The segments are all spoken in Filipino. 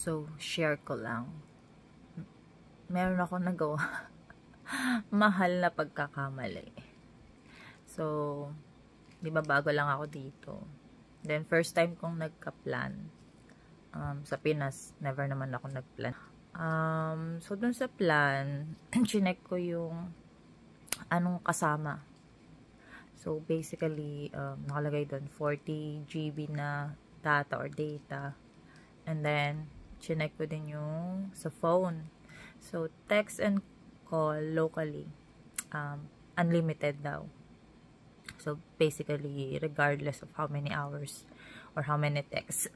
So, share ko lang. Meron ako nagawa. Mahal na pagkakamali. So, di ba bago lang ako dito. Then, first time kong nagka-plan. Sa Pinas, never naman ako nag-plan. So, dun sa plan, chinek ko yung anong kasama. So, basically, nakalagay dun 40 GB na data or data. And then, chinek ko din yung sa phone. So, text and call locally, unlimited daw. So, basically, regardless of how many hours or how many texts.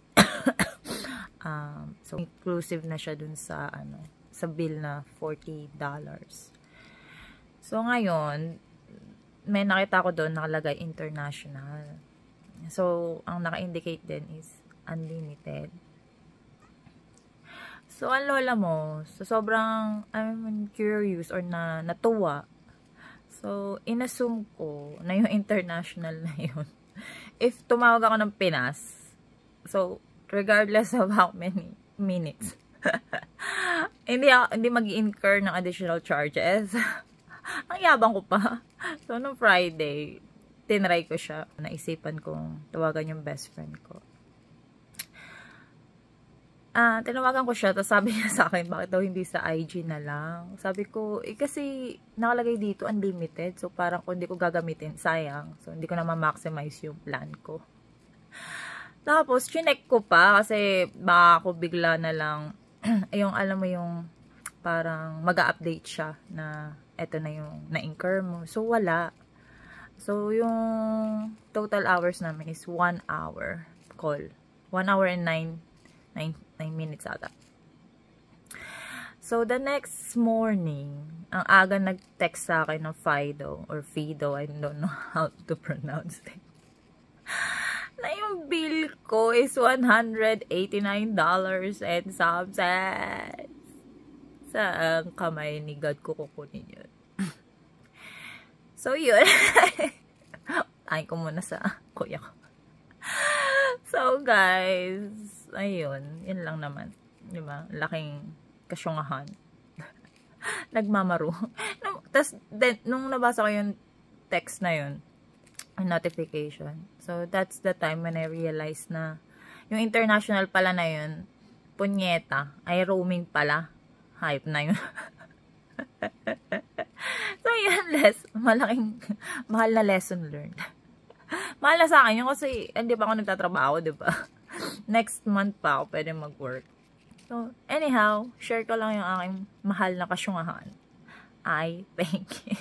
So, inclusive na siya dun sa, sa bill na $40. So, ngayon, may nakita ko doon nakalagay international. So, ang naka-indicate din is unlimited. So, ang lola mo, so sobrang curious or natuwa. So, inassume ko na yung international na yun. If tumawag ako ng Pinas, so, regardless of how many minutes, hindi mag-incur ng additional charges. Ang yabang ko pa. So, nung Friday, tinry ko siya. Naisipan kong tawagan yung best friend ko. Tinawagan ko siya, tapos sabi niya sa akin, bakit daw hindi sa IG na lang? Sabi ko, kasi nakalagay dito unlimited, so parang kung hindi ko gagamitin, sayang. So, hindi ko na ma-maximize yung plan ko. Tapos, chinek ko pa, kasi baka ako bigla na lang, yung alam mo yung, parang mag-update siya, na eto na yung na-incur mo. So, wala. So, yung total hours namin is 1 hour call. 1 hour and 9 minutes ata. So, the next morning, ang aga nag-text sa akin ng Fido, or Fido, I don't know how to pronounce it, na yung bill ko is $189 and some cents. Sa kamay ni God ko kukunin yun. So, yun. Tayo ko muna sa kuya ko. So, guys, ayun, yun lang naman. Diba? Laking kasyungahan. Nagmamaro. Tapos, nung nabasa ko yung text na yun, notification. So, that's the time when I realized na yung international pala na yun, punyeta, ay roaming pala. Hype na yun. So, yun, mahal na lesson learned. Mahal na sa akin yun kasi hindi pa ako nagtatrabaho, diba? Next month pa ako pwede mag-work. So, anyhow, share ko lang yung aking mahal na kasyungahan. Thank you.